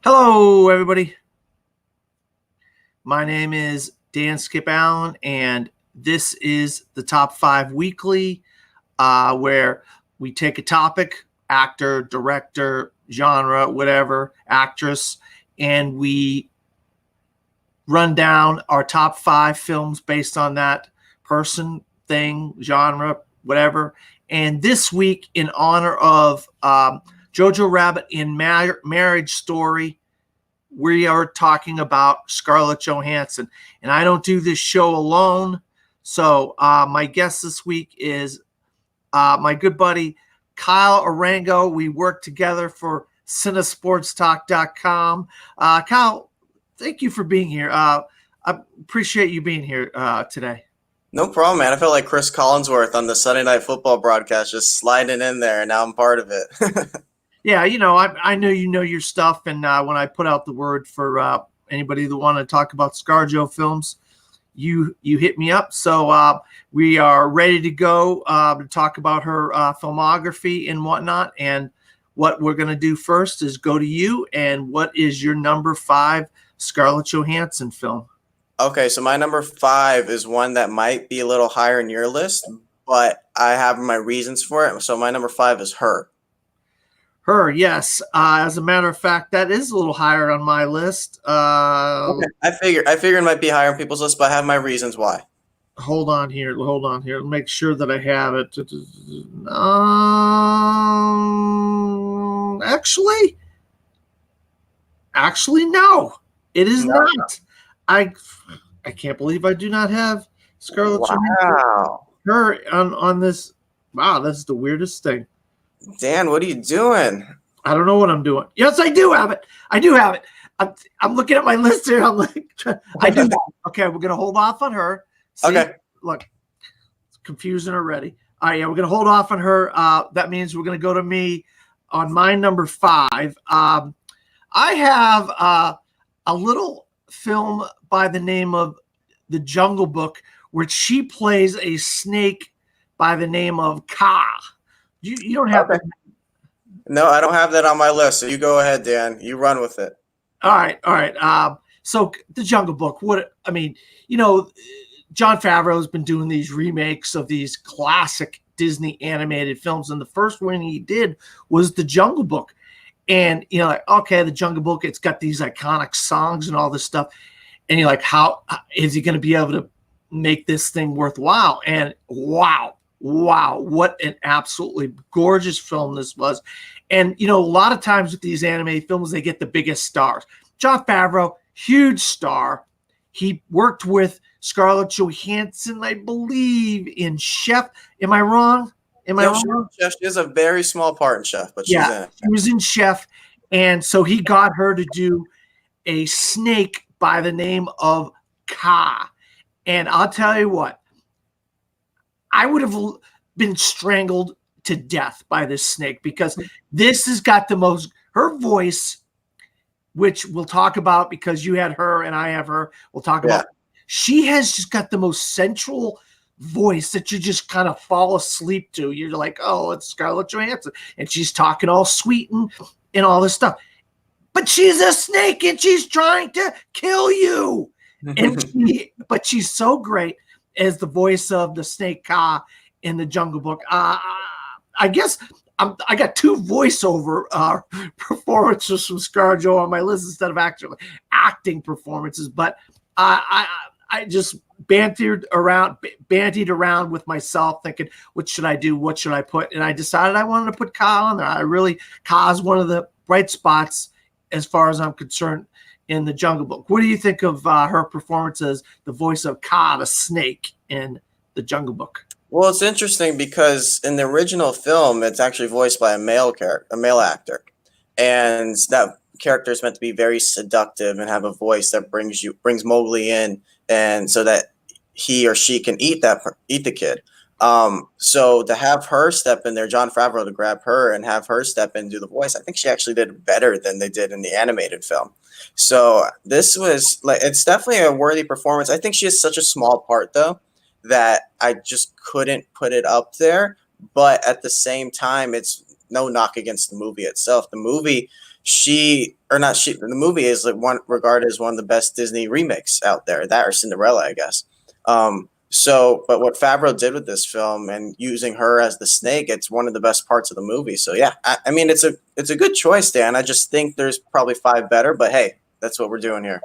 Hello, everybody. My name is Dan Skip Allen, and this is the Top 5 Weekly, where we take a topic, actor, director, genre, whatever, actress, and we run down our top 5 films based on that person, thing, genre, whatever. And this week, in honor of Jojo Rabbit in Marriage Story, we are talking about Scarlett Johansson. And I don't do this show alone. So my guest this week is my good buddy, Kyle Arango. We work together for Cinesportstalk.com. Kyle, thank you for being here. I appreciate you being here today. No problem, man. I felt like Chris Collinsworth on the Sunday Night Football broadcast, just sliding in there, and now I'm part of it. Yeah, I know you know your stuff, and when I put out the word for anybody that want to talk about ScarJo Films, you hit me up. So we are ready to go to talk about her filmography and whatnot. And what we're going to do first is go to you. And what is your number 5 Scarlett Johansson film? Okay, so my number 5 is one that might be a little higher in your list, but I have my reasons for it. So my number 5 is Her. Her, yes. As a matter of fact, that is a little higher on my list. Okay. I figured it might be higher on people's list, but I have my reasons why. Hold on here. Make sure that I have it. Actually, no, it is not. I can't believe I do not have Scarlett Johansson. Her on this. Wow, that's the weirdest thing. Dan, what are you doing? I don't know what I'm doing. Yes, I do have it. I'm looking at my list here. I'm like, I do. Okay, we're gonna hold off on her. See? Okay. Look, it's confusing already. All right, yeah, we're gonna hold off on her. That means we're gonna go to me on my number 5. I have a little film by the name of The Jungle Book, where she plays a snake by the name of Ka. You don't have that. No, I don't have that on my list. So you go ahead, Dan. You run with it. All right. So The Jungle Book. Jon Favreau has been doing these remakes of these classic Disney animated films, and the first one he did was The Jungle Book. And okay, The Jungle Book, it's got these iconic songs and all this stuff. And you're like, how is he going to be able to make this thing worthwhile? And wow, what an absolutely gorgeous film this was. And, a lot of times with these animated films, they get the biggest stars. Jon Favreau, huge star. He worked with Scarlett Johansson, I believe, in Chef. Am I wrong? Chef, she has a very small part in Chef, but she's in it. She was in Chef. And so he got her to do a snake by the name of Ka. And I'll tell you what, I would have been strangled to death by this snake, because this has got the most, her voice, which we'll talk about because you had her and I have her. We'll talk about. She has just got the most sensual voice that you just kind of fall asleep to. You're like, oh, it's Scarlett Johansson, and she's talking all sweet and all this stuff. But she's a snake and she's trying to kill you. But she's so great as the voice of the snake Ka in The Jungle Book. I guess I got 2 voiceover performances from ScarJo on my list instead of actually acting performances. But I just bandied around with myself, thinking, what should I do? What should I put? And I decided I wanted to put Ka on there. Ka is one of the bright spots as far as I'm concerned in The Jungle Book. What do you think of her performance as the voice of Ka, the snake, in The Jungle Book? Well, it's interesting because in the original film, it's actually voiced by a male actor, and that character is meant to be very seductive and have a voice that brings Mowgli in, and so that he or she can eat the kid. So to have her step in there, Jon Favreau, to grab her and have her step in and do the voice, I think she actually did better than they did in the animated film. So this was it's definitely a worthy performance. I think she has such a small part though that I just couldn't put it up there. But at the same time, it's no knock against the movie itself. The movie, the movie is like regarded as one of the best Disney remakes out there. That or Cinderella, I guess. But what Favreau did with this film and using her as the snake, it's one of the best parts of the movie. So yeah, I mean, it's a good choice, Dan. I just think there's probably 5 better, but hey, that's what we're doing here.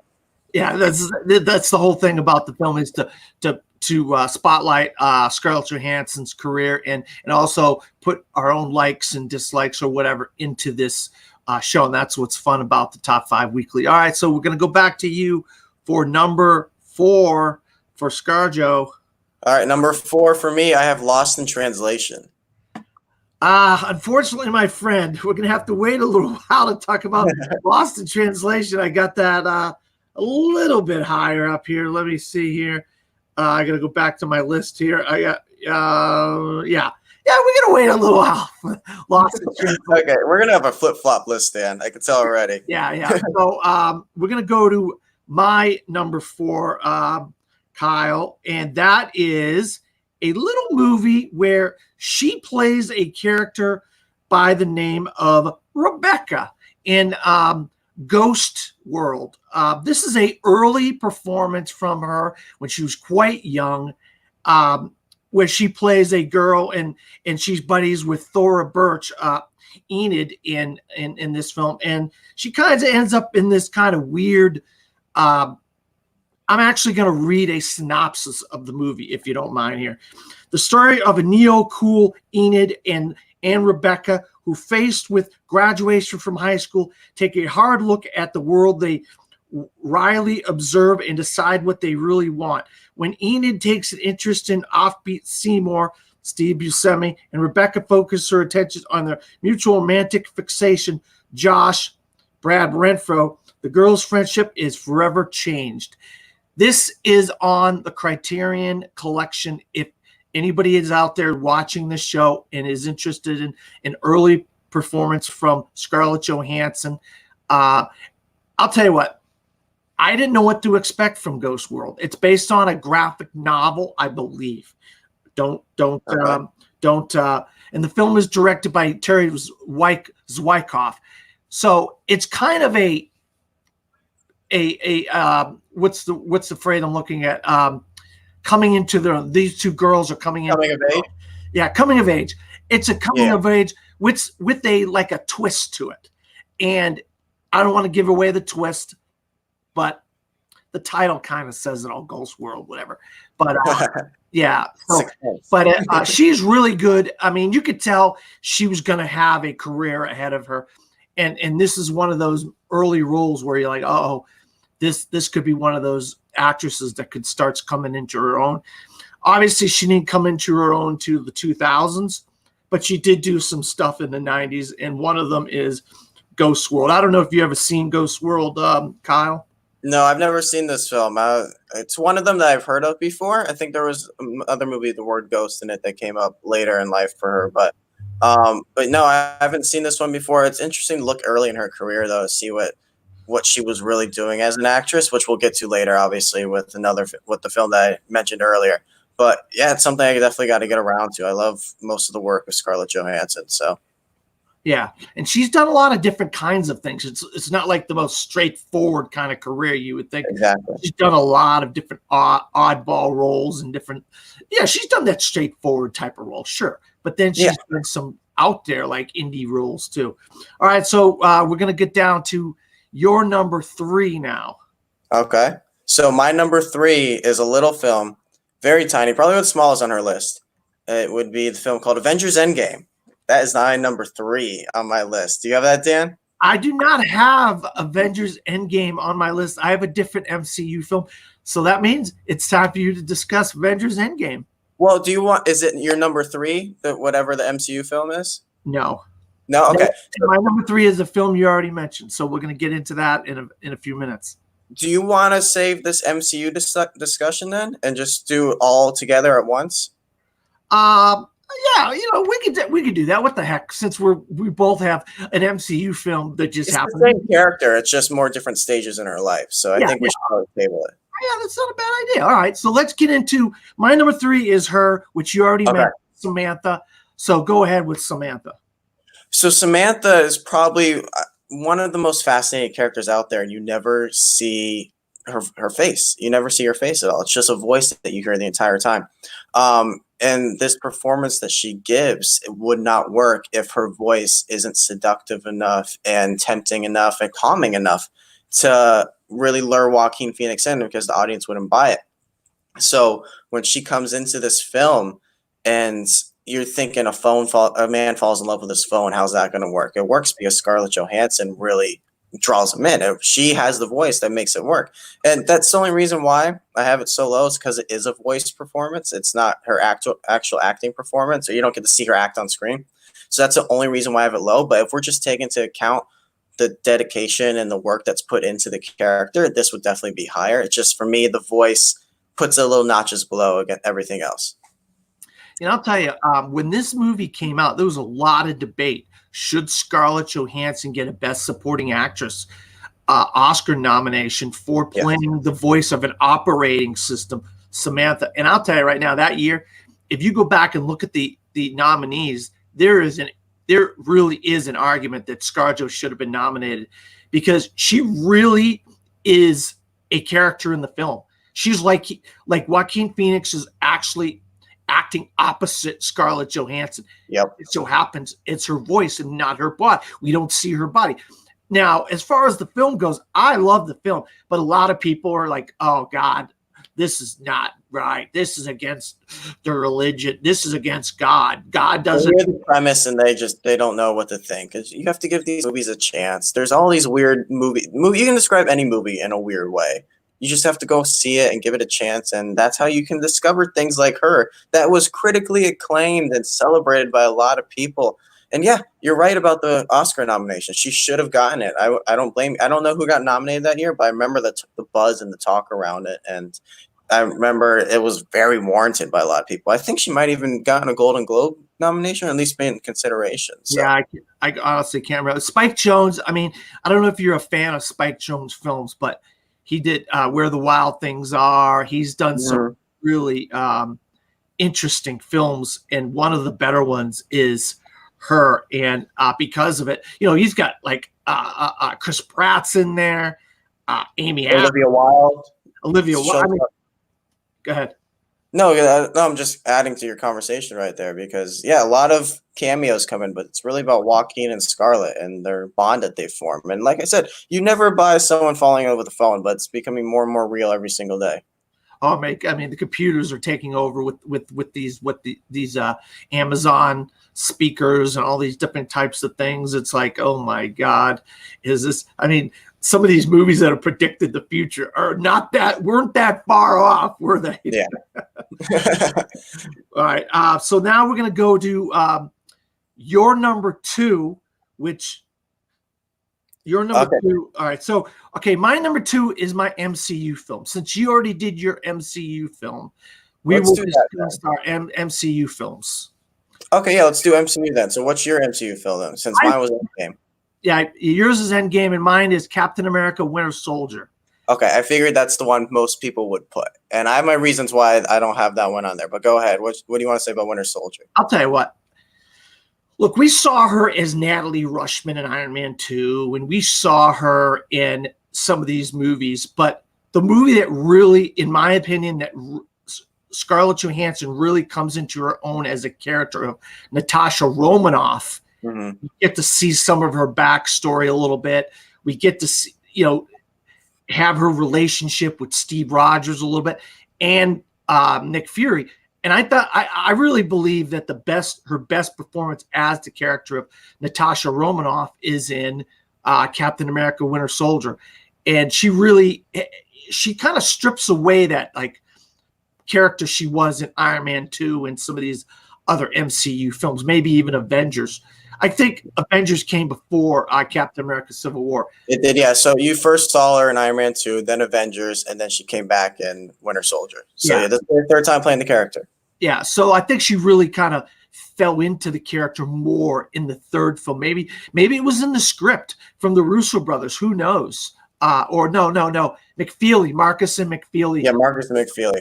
Yeah, that's the whole thing about the film, is to spotlight Scarlett Johansson's career and also put our own likes and dislikes or whatever into this show. And that's what's fun about the Top 5 Weekly. All right, so we're going to go back to you for number 4 for ScarJo. All right, number 4 for me, I have Lost in Translation. Unfortunately, my friend, we're going to have to wait a little while to talk about Lost in Translation. I got that a little bit higher up here. Let me see here. I got to go back to my list here. I got, yeah, we're going to wait a little while. Lost in Translation. Okay, we're going to have a flip-flop list, Dan. I can tell already. Yeah. So we're going to go to my number 4, Kyle, and that is a little movie where she plays a character by the name of Rebecca in Ghost World. This is a early performance from her when she was quite young, where she plays a girl and she's buddies with Thora Birch, Enid in this film, and she kind of ends up in this kind of weird. I'm actually going to read a synopsis of the movie, if you don't mind here. The story of a neo-cool Enid and Rebecca, who, faced with graduation from high school, take a hard look at the world they wryly observe and decide what they really want. When Enid takes an interest in offbeat Seymour, Steve Buscemi, and Rebecca focuses her attention on their mutual romantic fixation, Josh, Brad Renfro, the girls' friendship is forever changed. This is on the Criterion Collection. If anybody is out there watching this show and is interested in an early performance from Scarlett Johansson, I'll tell you what, I didn't know what to expect from Ghost World. It's based on a graphic novel, I believe. And the film is directed by Terry Zwykoff. So it's kind of a what's the phrase I'm looking at? Coming into these two girls are coming of age. Yeah, coming of age. It's a coming of age with a twist to it. And I don't want to give away the twist, but the title kind of says it all, Ghost World, whatever. But yeah. She's really good. I mean, you could tell she was going to have a career ahead of her. And this is one of those early roles where you're like, oh, this could be one of those actresses that could start coming into her own. Obviously, she didn't come into her own to the 2000s, but she did do some stuff in the 90s, and one of them is Ghost World. I don't know if you ever seen Ghost World, Kyle. No, I've never seen this film. It's one of them that I've heard of before. I think there was another movie, the word ghost in it, that came up later in life for her, but no, I haven't seen this one before. It's interesting to look early in her career, though, to see what she was really doing as an actress, which we'll get to later, obviously, with the film that I mentioned earlier. But yeah, it's something I definitely got to get around to. I love most of the work of Scarlett Johansson. So yeah, and she's done a lot of different kinds of things. It's not like the most straightforward kind of career you would think. Exactly. She's done a lot of different oddball roles and different. Yeah, she's done that straightforward type of role, sure. But then she's done some out there like indie roles too. All right, so we're gonna get down to your number 3 now. Okay, so my number 3 is a little film, very tiny, probably the smallest on her list. It would be the film called Avengers Endgame. That is my number 3 on my list. Do you have that, Dan? I do not have Avengers Endgame on my list. I have a different MCU film. So that means it's time for you to discuss Avengers Endgame. Well, is it your number 3, whatever the MCU film is? No. No? Okay. My number 3 is a film you already mentioned. So we're going to get into that in a few minutes. Do you want to save this MCU discussion then and just do it all together at once? Yeah, we could do that. What the heck? Since we both have an MCU film that just happened. The same character. It's just more different stages in her life. So I think we should probably table it. Yeah, that's not a bad idea. All right, so let's get into my number 3 is her, which you already mentioned, Samantha. So go ahead with Samantha. So Samantha is probably one of the most fascinating characters out there, and you never see her face. You never see her face at all. It's just a voice that you hear the entire time. And this performance that she gives would not work if her voice isn't seductive enough and tempting enough and calming enough to really lure Joaquin Phoenix in, because the audience wouldn't buy it. So when she comes into this film and you're thinking a man falls in love with his phone, how's that going to work? It works because Scarlett Johansson really draws him in. She has the voice that makes it work. And that's the only reason why I have it so low, is because it is a voice performance. It's not her actual acting performance, or you don't get to see her act on screen. So that's the only reason why I have it low. But if we're just taking into account the dedication and the work that's put into the character, this would definitely be higher. It's just, for me, the voice puts it a little notches below everything else. And I'll tell you, when this movie came out, there was a lot of debate. Should Scarlett Johansson get a Best Supporting Actress Oscar nomination for playing the voice of an operating system, Samantha? And I'll tell you right now, that year, if you go back and look at the nominees, there really is an argument that ScarJo should have been nominated, because she really is a character in the film. She's like Joaquin Phoenix is actually acting opposite Scarlett Johansson. Yep. It so happens it's her voice and not her body. We don't see her body. Now, as far as the film goes, I love the film, but a lot of people are like, oh God, this is not right. This is against the religion. This is against God. God doesn't. They hear the premise and they don't know what to think. Because you have to give these movies a chance. There's all these weird movies. You can describe any movie in a weird way. You just have to go see it and give it a chance, and that's how you can discover things like her that was critically acclaimed and celebrated by a lot of people. And yeah, you're right about the Oscar nomination. She should have gotten it. I don't blame. I don't know who got nominated that year, but I remember the buzz and the talk around it, and I remember it was very warranted by a lot of people. I think she might even gotten a Golden Globe nomination, or at least been in consideration. So. Yeah, I honestly can't remember. Spike Jonze. I mean, I don't know if you're a fan of Spike Jonze films, but he did Where the Wild Things Are. He's done some really interesting films, and one of the better ones is Her. And because of it, he's got like Chris Pratt's in there, Amy Adams, Olivia Wilde. I mean, go ahead. No, I'm just adding to your conversation right there, because a lot of cameos come in, but it's really about Joaquin and Scarlett and their bond that they form. And like I said, you never buy someone falling in love with a phone, but it's becoming more and more real every single day. Oh, I mean, the computers are taking over with these Amazon speakers and all these different types of things. It's like, oh my God, is this? I mean, some of these movies that have predicted the future weren't that far off, were they? Yeah. All right. So now we're gonna go to your number two, which your number two. All right. So my number two is my MCU film. Since you already did your MCU film, we will discuss our MCU films. Okay, yeah, let's do MCU then. So what's your MCU film then? Since mine was Endgame. Yeah, yours is Endgame and mine is Captain America: Winter Soldier. Okay, I figured that's the one most people would put. And I have my reasons why I don't have that one on there. But go ahead. What do you want to say about Winter Soldier? I'll tell you what. Look, we saw her as Natalie Rushman in Iron Man 2, and we saw her in some of these movies. But the movie that really, in my opinion, that Scarlett Johansson really comes into her own as a character of Natasha Romanoff. Mm-hmm. We get to see some of her backstory a little bit. We get to see, have her relationship with Steve Rogers a little bit, and Nick Fury. And I really believe that her best performance as the character of Natasha Romanoff is in Captain America: Winter Soldier, and she kind of strips away that like character she was in Iron Man 2 and some of these other MCU films, maybe even Avengers. I think Avengers came before Captain America: Civil War. It did, yeah. So you first saw her in Iron Man 2, then Avengers, and then she came back in Winter Soldier. So yeah, this is her third time playing the character. Yeah, so I think she really kind of fell into the character more in the third film. Maybe it was in the script from the Russo brothers. Who knows? Or no. McFeely, Marcus and McFeely. Yeah, Marcus and McFeely.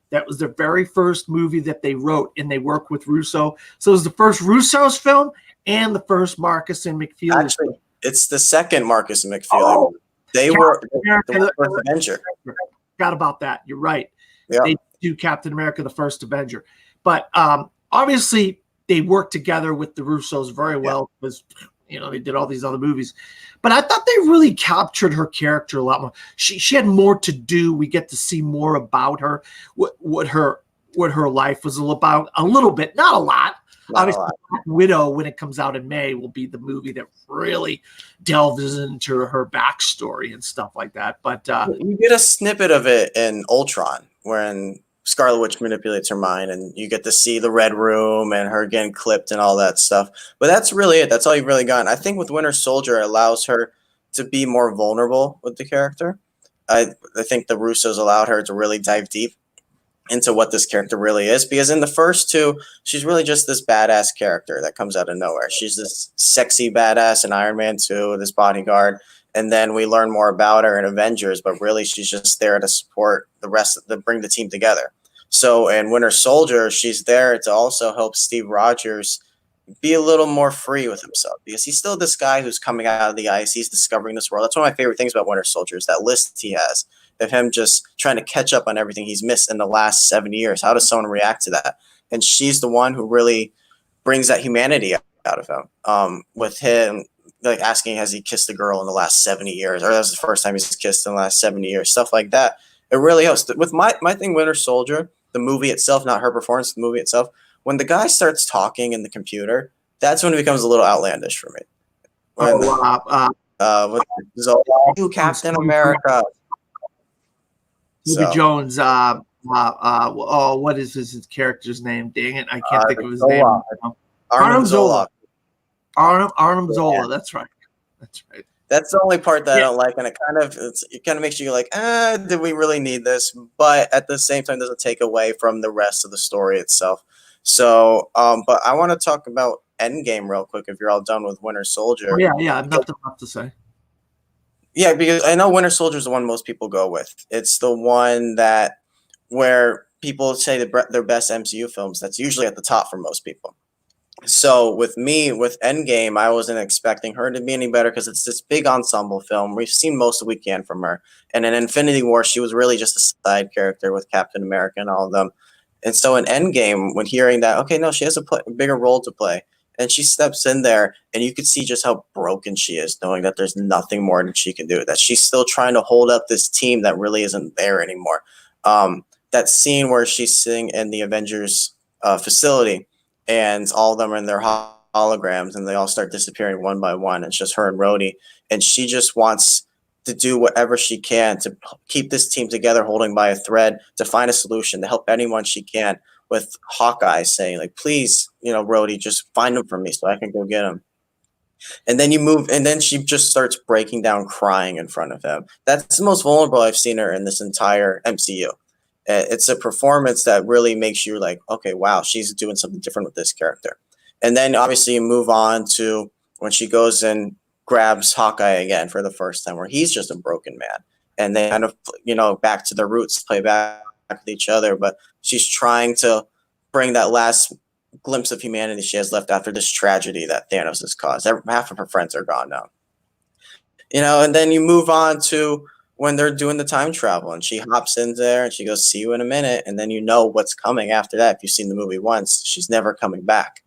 That was the very first movie that they wrote, and they worked with Russo. So it was the first Russo's film and the first Marcus and McFeely. Actually, it's the second Marcus and McFeely. Oh, they Captain were America, the first Avenger. Forgot about that. You're right. Yeah. They do Captain America, the first Avenger. But obviously, they worked together with the Russos very well because, you know, they did all these other movies. But I thought they really captured her character a lot more. She had more to do. We get to see more about her, what her life was all about. A little bit, not a lot. Obviously, Black Widow, when it comes out in May, will be the movie that really delves into her backstory and stuff like that. But you get a snippet of it in Ultron, when Scarlet Witch manipulates her mind, and you get to see the Red Room and her getting clipped and all that stuff. But that's really it. That's all you've really gotten. I think with Winter Soldier, it allows her to be more vulnerable with the character. I think the Russos allowed her to really dive deep into what this character really is, because in the first two, she's really just this badass character that comes out of nowhere. She's this sexy badass in Iron Man 2, this bodyguard, and then we learn more about her in Avengers, but really she's just there to support the rest, to bring the team together. So in Winter Soldier, she's there to also help Steve Rogers be a little more free with himself, because he's still this guy who's coming out of the ice. He's discovering this world. That's one of my favorite things about Winter Soldier, is that list he has of him just trying to catch up on everything he's missed in the last 7 years. How does someone react to that? And she's the one who really brings that humanity out of him, with him like asking, has he kissed a girl in the last 70 years? Or that was the first time he's kissed in the last 70 years, stuff like that. It really helps. With my thing, Winter Soldier, the movie itself, not her performance, the movie itself, when the guy starts talking in the computer, that's when it becomes a little outlandish for me. When, with Zola, Captain America. Ruby Jones, what is his character's name? Dang it, I can't think of his name. Arnim Zola. Arnim Zola. That's right. That's right. That's the only part that I don't like, and it kind of makes you like, did we really need this? But at the same time, doesn't take away from the rest of the story itself. So, but I want to talk about Endgame real quick. If you're all done with Winter Soldier, nothing left to say. Yeah, because I know Winter Soldier is the one most people go with. It's the one that where people say their best MCU films. That's usually at the top for most people. So with me, with Endgame, I wasn't expecting her to be any better because it's this big ensemble film. We've seen most of what we can from her. And in Infinity War, she was really just a side character with Captain America and all of them. And so in Endgame, when hearing that, okay, no, she has a bigger role to play. And she steps in there, and you could see just how broken she is, knowing that there's nothing more that she can do, that she's still trying to hold up this team that really isn't there anymore. That scene where she's sitting in the Avengers facility, and all of them are in their holograms, and they all start disappearing one by one. It's just her and Rhodey, and she just wants to do whatever she can to keep this team together, holding by a thread, to find a solution, to help anyone she can, with Hawkeye saying, like, please, Rhodey, just find him for me so I can go get him. And then and then she just starts breaking down, crying in front of him. That's the most vulnerable I've seen her in this entire MCU. It's a performance that really makes you like, okay, wow, she's doing something different with this character. And then obviously you move on to when she goes and grabs Hawkeye again for the first time, where he's just a broken man. And they kind of, back to their roots, play back with each other. But she's trying to bring that last glimpse of humanity she has left after this tragedy that Thanos has caused. Half of her friends are gone now. And then you move on to when they're doing the time travel, and she hops in there and she goes, see you in a minute. And then what's coming after that. If you've seen the movie once, she's never coming back.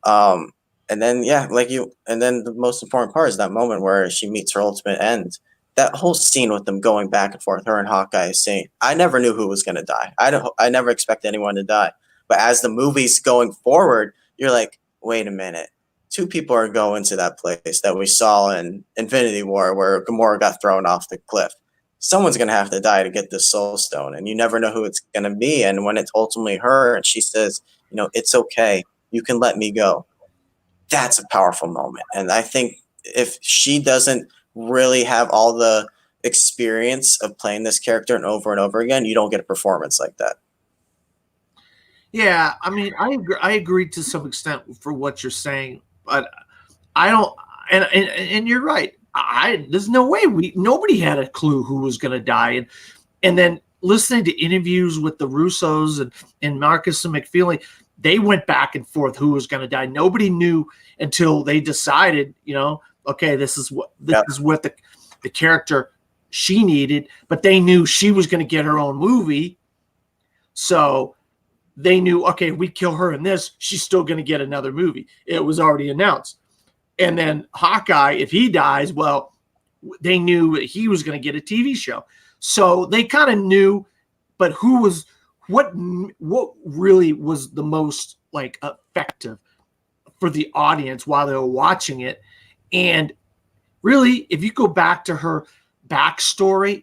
And then, and then the most important part is that moment where she meets her ultimate end. That whole scene with them going back and forth, her and Hawkeye saying, I never knew who was going to die. I never expect anyone to die. But as the movie's going forward, you're like, wait a minute. 2 people are going to that place that we saw in Infinity War where Gamora got thrown off the cliff. Someone's going to have to die to get this Soul Stone, and you never know who it's going to be. And when it's ultimately her and she says, it's okay, you can let me go, that's a powerful moment. And I think if she doesn't really have all the experience of playing this character and over again, you don't get a performance like that. Yeah, I mean, I agree to some extent for what you're saying, but I don't. And you're right. There's no way nobody had a clue who was going to die, and then listening to interviews with the Russos and Marcus and McFeely, they went back and forth who was going to die. Nobody knew until they decided, okay, this is what the character she needed, but they knew she was going to get her own movie. So they knew, okay, we kill her in this, she's still going to get another movie. It was already announced. And then Hawkeye, if he dies, well, they knew he was going to get a TV show. So they kind of knew, but what really was the most like effective for the audience while they were watching it. And really, if you go back to her backstory,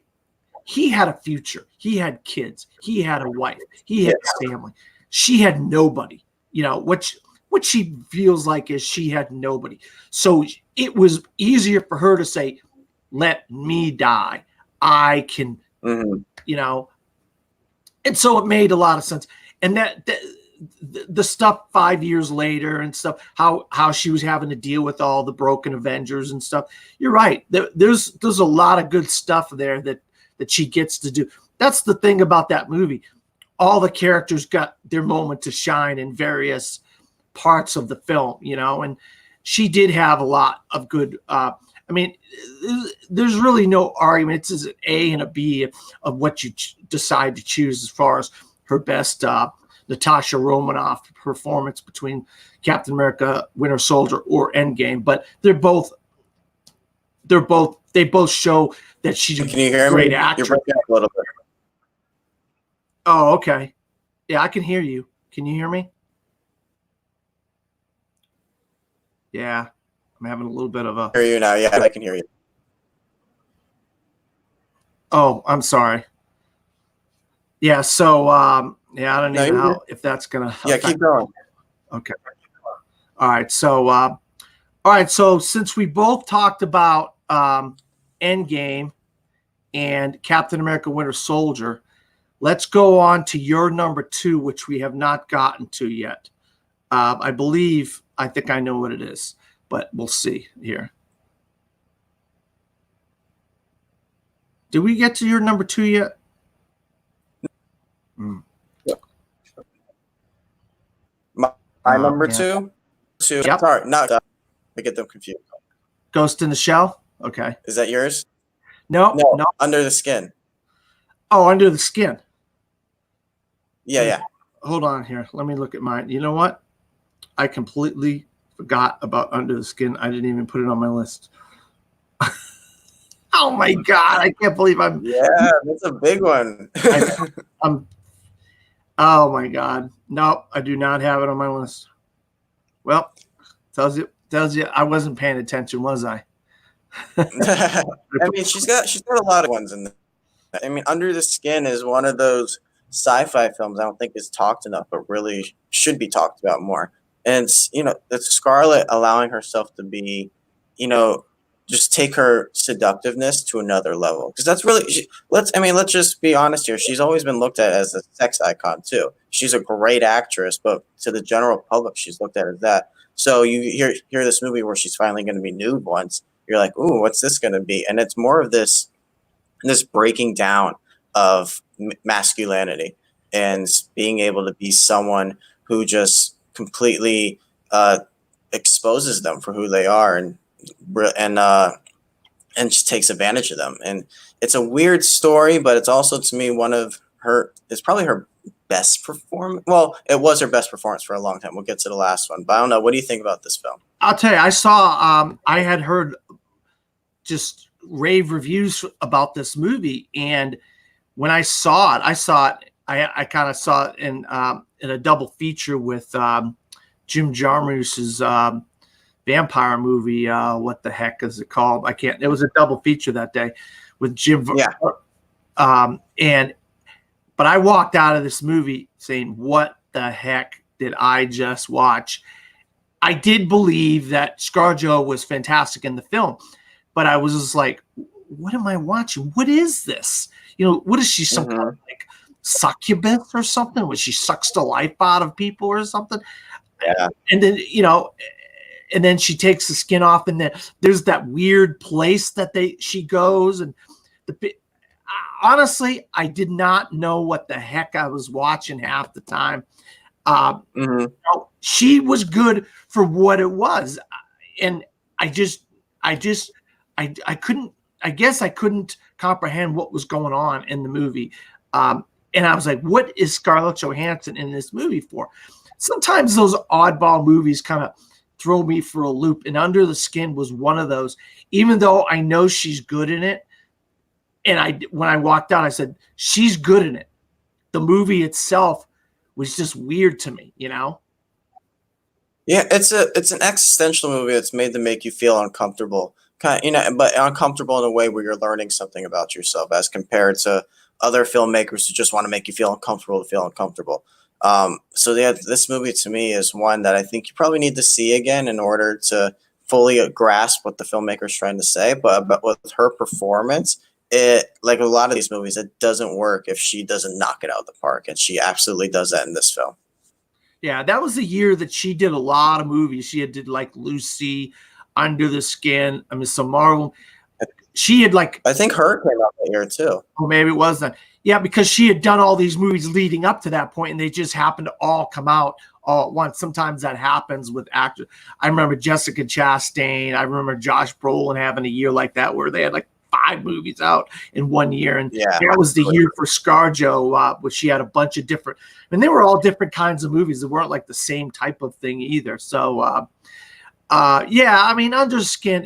he had a future. He had kids. He had a wife. He had a family. She had nobody. What she feels like is she had nobody. So it was easier for her to say, let me die. I can, and so it made a lot of sense. And that the stuff 5 years later and stuff, how she was having to deal with all the broken Avengers and stuff. You're right. There's a lot of good stuff there that she gets to do. That's the thing about that movie. All the characters got their moment to shine in various parts of the film, and she did have a lot of good. There's really no argument. It's an A and a B of what you decide to choose as far as her best Natasha Romanoff performance between Captain America, Winter Soldier, or Endgame. But they both show that she's a great actress. You're breaking up a little bit. Oh, okay. Yeah, I can hear you. Can you hear me? Yeah, I'm having a little bit of a... I hear you now. Yeah, I can hear you. Oh, I'm sorry. Yeah, so, I don't even know if that's going to... Yeah, keep going. Okay. All right, so since we both talked about Endgame and Captain America Winter Soldier, let's go on to your number 2, which we have not gotten to yet. I think I know what it is, but we'll see here. Did we get to your number 2 yet? My number 2? Yep. Sorry, not I get them confused. Ghost in the Shell? Okay. Is that yours? No. Under the Skin. Oh, Under the Skin. Yeah. Hold on here. Let me look at mine. You know what? I completely forgot about Under the Skin. I didn't even put it on my list. Oh my God. I can't believe I'm... Yeah, that's a big one. Oh my God. No, I do not have it on my list. Well, tells you I wasn't paying attention, was I? I mean, she's got a lot of ones in there. I mean, Under the Skin is one of those sci-fi films I don't think is talked enough, but really should be talked about more. And it's Scarlett allowing herself to be, just take her seductiveness to another level. Because that's really, let's just be honest here. She's always been looked at as a sex icon too. She's a great actress, but to the general public, she's looked at as that. So you hear this movie where she's finally going to be nude once. You're like, ooh, what's this going to be? And it's more of this breaking down of masculinity and being able to be someone who just completely exposes them for who they are and just takes advantage of them. And it's a weird story, but it's also, to me, it's probably her best performance. Well, it was her best performance for a long time. We'll get to the last one, but I don't know. What do you think about this film? I'll tell you, I had heard just rave reviews about this movie, and when I saw it, I kind of saw it in a double feature with Jim Jarmusch's vampire movie. What the heck is it called? It was a double feature that day with Jim. Yeah. But I walked out of this movie saying, what the heck did I just watch? I did believe that ScarJo was fantastic in the film, but I was just like, what am I watching? What is this? What is she, some kind of like succubus or something? Where she sucks the life out of people or something? Yeah. And then, and then she takes the skin off, and then there's that weird place that she goes, and honestly, I did not know what the heck I was watching half the time. Hmm. She was good for what it was, and I just, I just, I couldn't. I guess I couldn't comprehend what was going on in the movie, and I was like, "What is Scarlett Johansson in this movie for?" Sometimes those oddball movies kind of throw me for a loop, and Under the Skin was one of those. Even though I know she's good in it, and when I walked out, I said, "She's good in it." The movie itself was just weird to me, you know? Yeah, it's an existential movie that's made to make you feel uncomfortable, but uncomfortable in a way where you're learning something about yourself, as compared to other filmmakers who just want to make you feel uncomfortable to feel uncomfortable. So yeah, this movie to me is one that I think you probably need to see again in order to fully grasp what the filmmaker's trying to say. But with her performance, it, like a lot of these movies, it doesn't work if she doesn't knock it out of the park, and she absolutely does that in this film. Yeah, that was the year that she did a lot of movies. She had did like Lucy, Under the Skin. I mean, some Marvel. She had like, I think her came out that year too. oh, maybe it was that. Yeah, because she had done all these movies leading up to that point, and they just happened to all come out all at once. Sometimes that happens with actors. I remember Jessica Chastain. I remember Josh Brolin having a year like that where they had like 5 movies out in one year, and Yeah, that was the year for ScarJo, which she had a bunch of different, and they were all different kinds of movies. They weren't like the same type of thing either. So, yeah, I mean, Under Skin,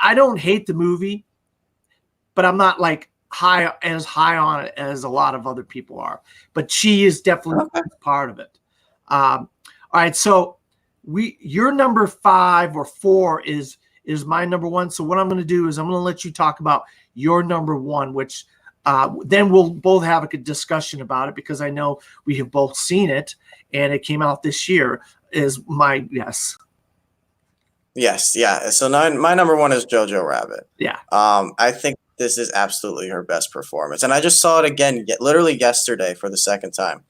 I don't hate the movie, but I'm not like high on it as a lot of other people are. But she is definitely okay. part of it. All right, so your number 5 or 4 is my number 1. So what I'm going to do is I'm going to let you talk about your number 1, which then we'll both have a good discussion about it, because I know we have both seen it and it came out this year. Is my guess. Yes, yeah. So my number 1 is Jojo Rabbit. Yeah. I think this is absolutely her best performance, and I just saw it again, literally yesterday for the second time,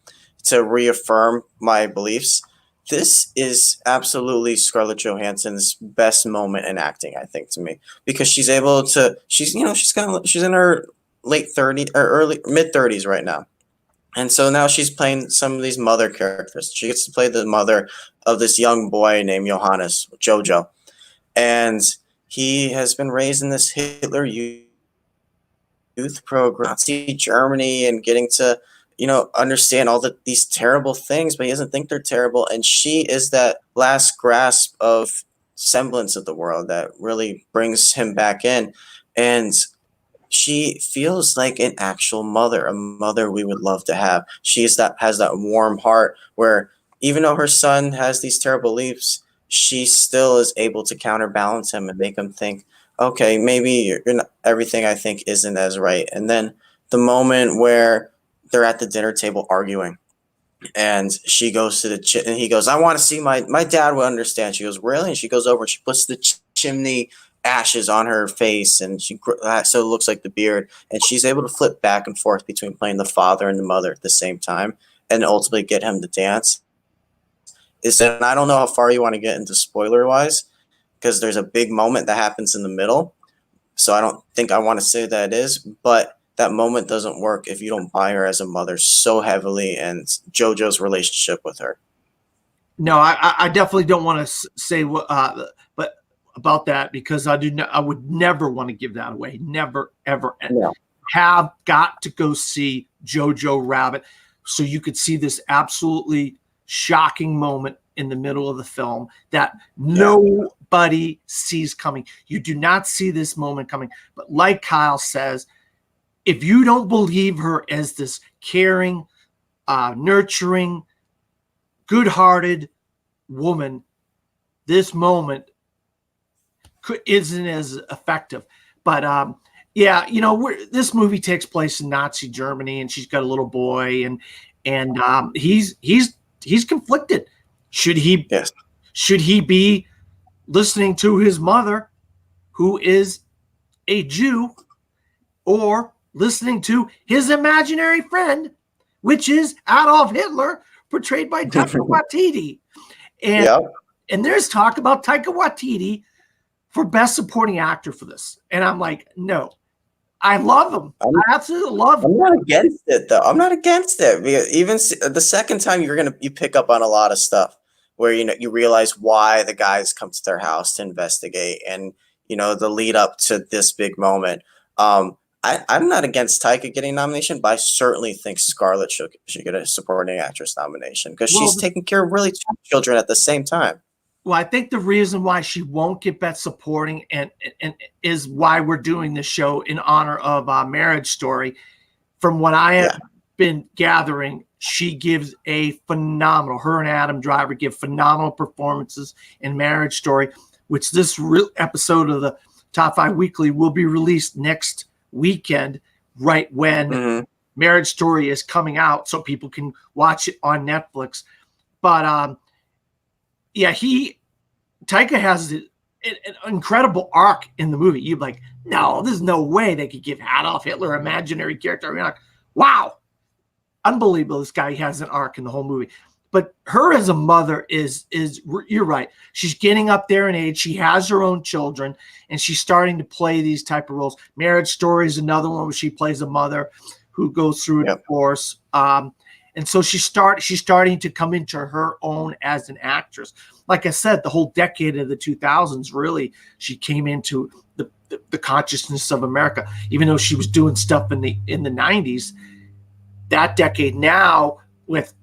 to reaffirm my beliefs. This is absolutely Scarlett Johansson's best moment in acting, I think, to me, because she's able to. She's she's in her late 30s or early mid 30s right now, and so now she's playing some of these mother characters. She gets to play the mother of this young boy named Johannes Jojo, and he has been raised in this Hitler youth program, Nazi Germany, and getting to understand all these terrible things, but he doesn't think they're terrible. And she is that last grasp of semblance of the world that really brings him back in. And she feels like an actual mother, a mother we would love to have. Has that warm heart where even though her son has these terrible beliefs, she still is able to counterbalance him and make him think, okay, maybe you're not, everything I think isn't as right. And then the moment where they're at the dinner table arguing, and she goes to and he goes, I want to see my dad will understand. She goes, really? And she goes over and she puts the chimney ashes on her face, and so it looks like the beard, and she's able to flip back and forth between playing the father and the mother at the same time, and ultimately get him to dance. And I don't know how far you want to get into spoiler wise, because there's a big moment that happens in the middle. So I don't think I want to say that it is, but that moment doesn't work if you don't buy her as a mother so heavily and JoJo's relationship with her. No, I definitely don't want to say what, but about that, because I would never want to give that away. Never, ever. No. Have got to go see Jojo Rabbit so you could see this absolutely shocking moment in the middle of the film that nobody sees coming. You do not see this moment coming. But like Kyle says, if you don't believe her as this caring, nurturing, good-hearted woman, this moment isn't as effective. But yeah, this movie takes place in Nazi Germany, and she's got a little boy, and he's conflicted. Should he be listening to his mother, who is a Jew, or listening to his imaginary friend, which is Adolf Hitler, portrayed by Taika Waititi? And there's talk about Taika Waititi for Best Supporting Actor for this. And I'm like, no, I love them. I absolutely love them. I'm not against it though. I'm not against it because even the second time you pick up on a lot of stuff where you realize why the guys come to their house to investigate, and the lead up to this big moment. I'm not against Taika getting nomination, but I certainly think Scarlett should get a supporting actress nomination because she's taking care of really two children at the same time. Well, I think the reason why she won't get Best Supporting and is why we're doing this show in honor of Marriage Story. From what I have been gathering, she gives a phenomenal. Her and Adam Driver give phenomenal performances in Marriage Story, which this episode of the Top 5 Weekly will be released next weekend, right when Marriage Story is coming out, so people can watch it on Netflix. But yeah, Taika has an incredible arc in the movie. You're like, no, there's no way they could give Adolf Hitler an imaginary character. I mean, like, wow, unbelievable. This guy has an arc in the whole movie. But her as a mother is you're right. She's getting up there in age. She has her own children, and she's starting to play these type of roles. Marriage Story is another one where she plays a mother who goes through a divorce. And so she's starting to come into her own as an actress. Like I said, the whole decade of the 2000s, really, she came into the consciousness of America. Even though she was doing stuff in the 90s, that decade now with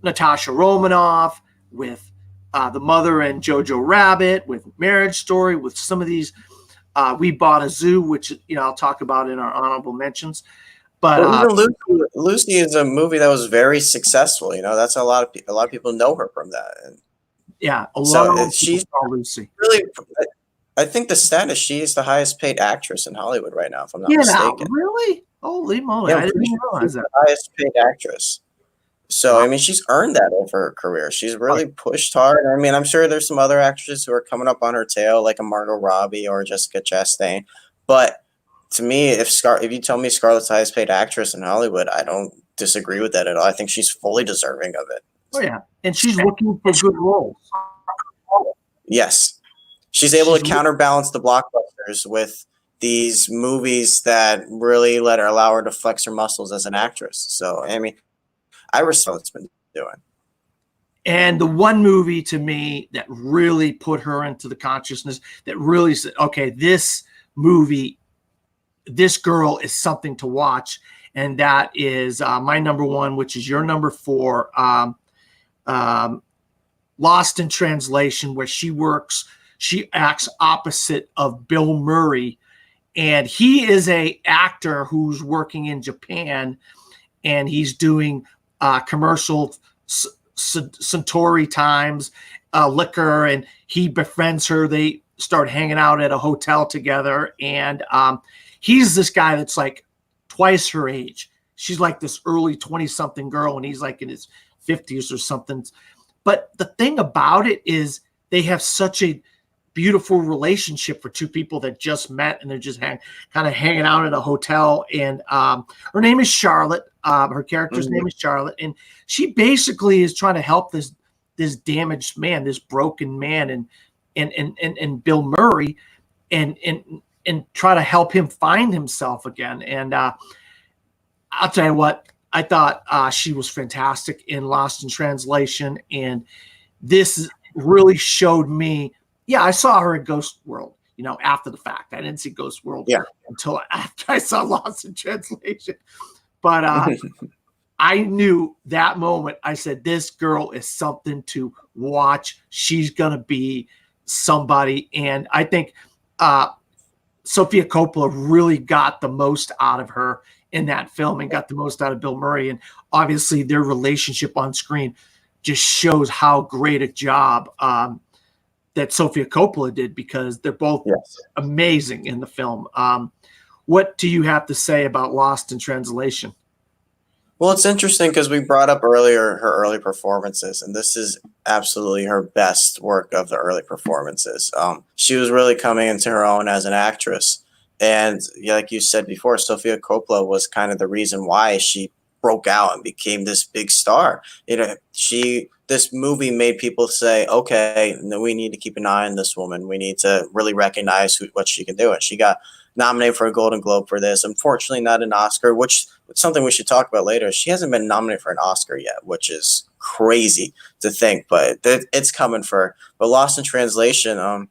Natasha Romanoff, with the mother and Jojo Rabbit, with Marriage Story, with some of these, We Bought a Zoo, which I'll talk about in our honorable mentions. But even Lucy is a movie that was very successful. That's a lot of people know her from that. Yeah, a lot of she's Lucy. Really, I think the stat is she is the highest paid actress in Hollywood right now, if I'm not mistaken. Really? Holy moly! I didn't realize that. The highest paid actress. So I mean, she's earned that over her career. She's really pushed hard. I mean, I'm sure there's some other actresses who are coming up on her tail, like a Margot Robbie or Jessica Chastain, but to me, if you tell me Scarlett's the highest paid actress in Hollywood, I don't disagree with that at all. I think she's fully deserving of it. Oh yeah, and she's looking for good roles. Yes, she's able to counterbalance the blockbusters with these movies that really allow her to flex her muscles as an actress. So I mean, I respect what it's been doing. And the one movie to me that really put her into the consciousness, that really said, okay, this movie, this girl is something to watch, and that is my number one, which is your number 4, Lost in Translation, where she acts opposite of Bill Murray, and he is a actor who's working in Japan, and he's doing commercial Suntory Times liquor, and he befriends her. They start hanging out at a hotel together, and he's this guy that's like twice her age. She's like this early 20-something girl, and he's like in his 50s or something. But the thing about it is they have such a beautiful relationship for two people that just met, and they're just kind of hanging out at a hotel. And her name is Charlotte. Her character's name is Charlotte, and she basically is trying to help this damaged man, this broken man, and Bill Murray, and try to help him find himself again. And I'll tell you what, I thought she was fantastic in Lost in Translation, and this really showed me. Yeah, I saw her in Ghost World, after the fact. I didn't see Ghost World until after I saw Lost in Translation. But I knew that moment. I said, this girl is something to watch. She's going to be somebody. And I think Sofia Coppola really got the most out of her in that film and got the most out of Bill Murray. And obviously their relationship on screen just shows how great a job that Sofia Coppola did, because they're both amazing in the film. What do you have to say about Lost in Translation? Well, it's interesting because we brought up earlier her early performances, and this is absolutely her best work of the early performances. She was really coming into her own as an actress. And like you said before, Sofia Coppola was kind of the reason why she broke out and became this big star. This movie made people say, okay, we need to keep an eye on this woman. We need to really recognize what she can do. And she got nominated for a Golden Globe for this. Unfortunately, not an Oscar, which is something we should talk about later. She hasn't been nominated for an Oscar yet, which is crazy to think, but it's coming for her. But Lost in Translation,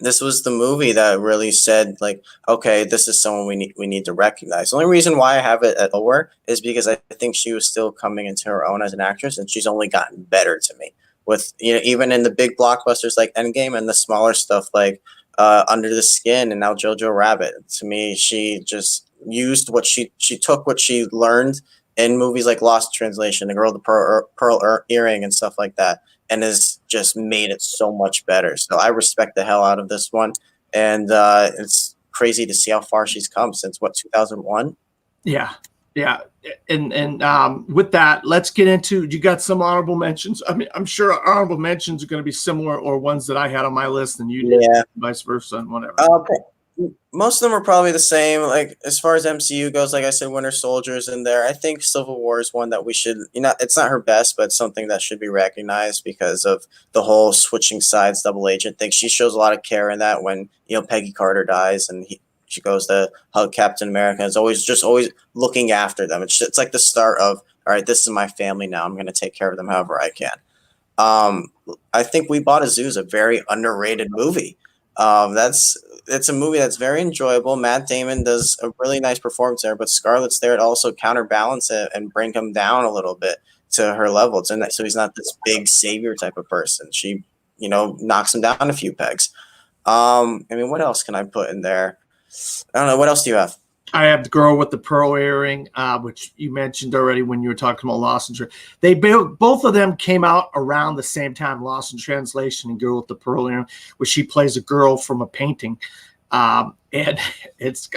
this was the movie that really said, like, okay, this is someone we need to recognize. The only reason why I have it at lower is because I think she was still coming into her own as an actress, and she's only gotten better to me. With even in the big blockbusters like Endgame and the smaller stuff like Under the Skin and now Jojo Rabbit. To me, she just used she took what she learned in movies like Lost in Translation, The Girl with the Pearl Earring, and stuff like that, and has just made it so much better. So I respect the hell out of this one, and it's crazy to see how far she's come since 2001. Yeah, and with that, let's get into. You got some honorable mentions. I mean, I'm sure honorable mentions are going to be similar or ones that I had on my list and you did, vice versa, and whatever. Most of them are probably the same. Like as far as MCU goes, like I said, Winter Soldier's in there. I think Civil War is one that we should, it's not her best, but it's something that should be recognized because of the whole switching sides double agent thing. She shows a lot of care in that when, Peggy Carter dies and she goes to hug Captain America. It's always looking after them. It's like the start of, all right, this is my family now. I'm going to take care of them however I can. I think We Bought a Zoo is a very underrated movie. It's a movie that's very enjoyable. Matt Damon does a really nice performance there, but Scarlett's there to also counterbalance it and bring him down a little bit to her level. So he's not this big savior type of person. She, knocks him down a few pegs. What else can I put in there? I don't know. What else do you have? I have The Girl with the Pearl Earring, which you mentioned already when you were talking about Lost in Translation. Both of them came out around the same time, Lost in Translation and Girl with the Pearl Earring, where she plays a girl from a painting. And it's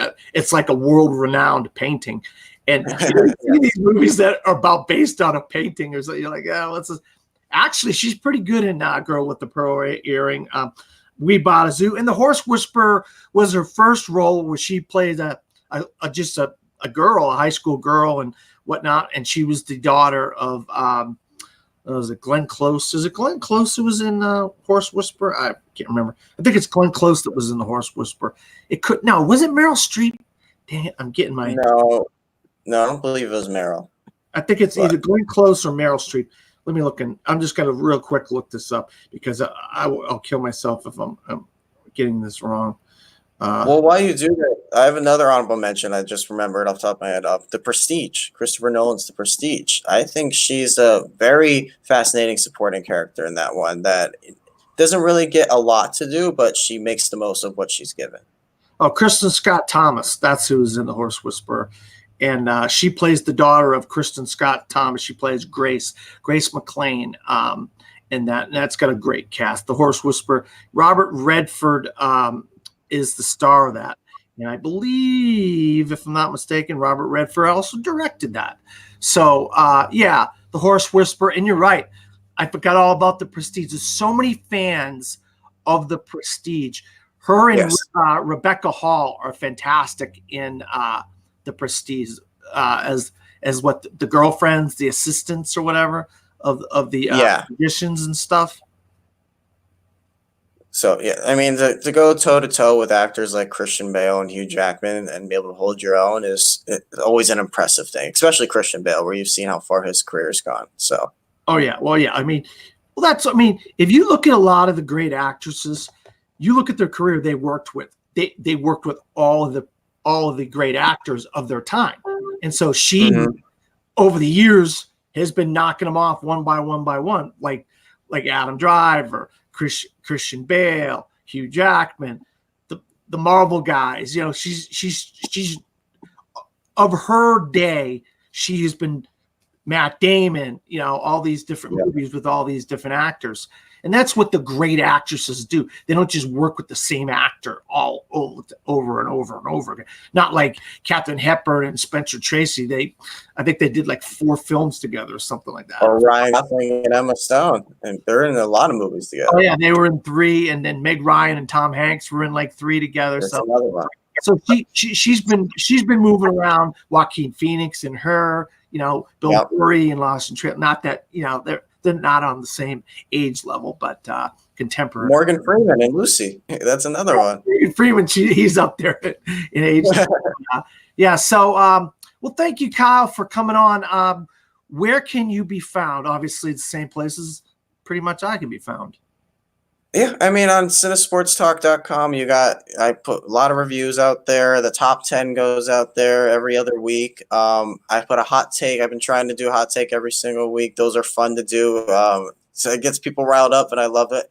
like a world-renowned painting. And these movies that are based on a painting, or so you're like, actually, she's pretty good in Girl with the Pearl Earring. We Bought a Zoo. And The Horse Whisperer was her first role where she played just a girl, a high school girl and whatnot. And she was the daughter of, was it Glenn Close? Is it Glenn Close who was in Horse Whisperer? I can't remember. I think it's Glenn Close that was in The Horse Whisperer. Was it Meryl Streep? Dang it, I'm getting my... No, I don't believe it was Meryl. I think it's either Glenn Close or Meryl Streep. Let me look I'm just going to real quick look this up because I'll kill myself if I'm getting this wrong. Well, while you do that, I have another honorable mention. I just remembered off the top of my head. The Prestige. Christopher Nolan's The Prestige. I think she's a very fascinating supporting character in that one that doesn't really get a lot to do, but she makes the most of what she's given. Oh, Kristen Scott Thomas. That's who's in The Horse Whisperer. And she plays the daughter of Kristen Scott Thomas. She plays Grace McLean. And that's got a great cast. The Horse Whisperer. Robert Redford is the star of that. And I believe, if I'm not mistaken, Robert Redford also directed that. So, The Horse Whisperer. And you're right. I forgot all about The Prestige. There's so many fans of The Prestige. Her and Rebecca Hall are fantastic in The Prestige as what the girlfriends, the assistants or whatever of the magicians and stuff. So, to go toe-to-toe with actors like Christian Bale and Hugh Jackman and be able to hold your own is always an impressive thing, especially Christian Bale, where you've seen how far his career's gone. So. Oh, yeah. Well, yeah. If you look at a lot of the great actresses, you look at their career they worked with. They worked with all of the great actors of their time. And so she, over the years, has been knocking them off one by one, like Adam Driver, Christian Bale, Hugh Jackman, the Marvel guys. She's of her day. She has been Matt Damon. All these different movies with all these different actors. And that's what the great actresses do. They don't just work with the same actor all over and over and over again. Not like Katharine Hepburn and Spencer Tracy. I think they did like 4 films together or something like that. Or Ryan Gosling and Emma Stone. And they're in a lot of movies together. Oh, yeah. They were in 3. And then Meg Ryan and Tom Hanks were in like 3 together. That's another one. So she's been moving around. Joaquin Phoenix and her. Bill Yep. Murray and Lawson Trail. Not that, they're not on the same age level, but contemporary. Morgan Freeman and Lucy. That's another one. Morgan Freeman, he's up there in age. Yeah. So, well, thank you, Kyle, for coming on. Where can you be found? Obviously, the same places pretty much I can be found. Yeah, I mean, on cinesportstalk.com, I put a lot of reviews out there. The top 10 goes out there every other week. I put a hot take. I've been trying to do a hot take every single week. Those are fun to do. So it gets people riled up, and I love it.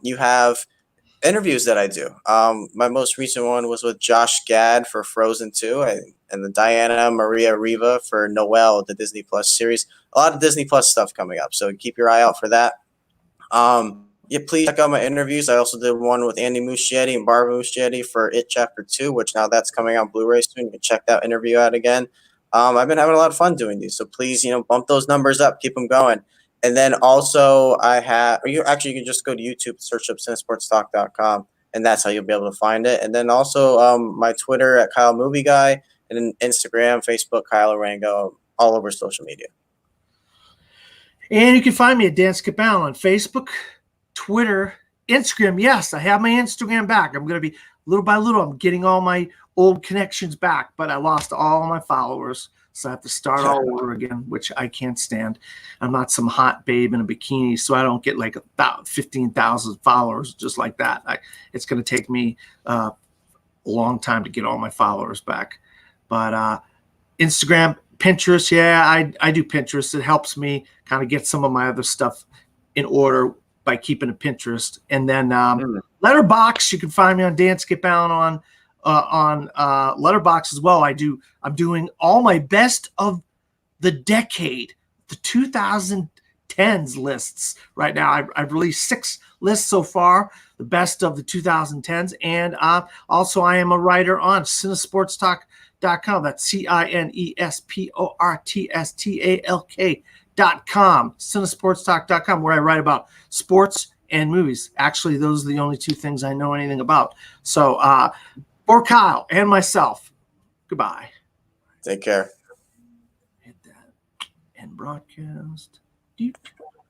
You have interviews that I do. My most recent one was with Josh Gad for Frozen 2 and the Diana Maria Riva for Noelle, the Disney Plus series. A lot of Disney Plus stuff coming up, so keep your eye out for that. Yeah, please check out my interviews. I also did one with Andy Muschietti and Barbara Muschietti for It Chapter 2, which now that's coming out Blu-ray soon. You can check that interview out again. I've been having a lot of fun doing these, so please, bump those numbers up, keep them going. And then also you can just go to YouTube, search up cinesportstalk.com, and that's how you'll be able to find it. And then also my Twitter at Kyle Movie Guy, and then Instagram, Facebook, Kyle Arango, all over social media. And you can find me at Dan Skipal on Facebook, Twitter, Instagram. Yes, I have my Instagram back. I'm going to be little by little. I'm getting all my old connections back, but I lost all my followers, so I have to start all over again, which I can't stand. I'm not some hot babe in a bikini, so I don't get like about 15,000 followers just like that. It's going to take me a long time to get all my followers back. But Instagram, Pinterest, yeah, I do Pinterest. It helps me kind of get some of my other stuff in order by keeping a Pinterest. And then Letterboxd, you can find me on Dan Skip Allen on Letterboxd as well. I'm doing all my best of the decade, the 2010s lists right now. I've released 6 lists so far, the best of the 2010s. And also I am a writer on cinesportstalk.com. That's cinesportstalk.com, cinesportstalk.com, where I write about sports and movies. Actually, those are the only 2 things I know anything about. So for Kyle and myself, goodbye. Take care. Hit that end broadcast.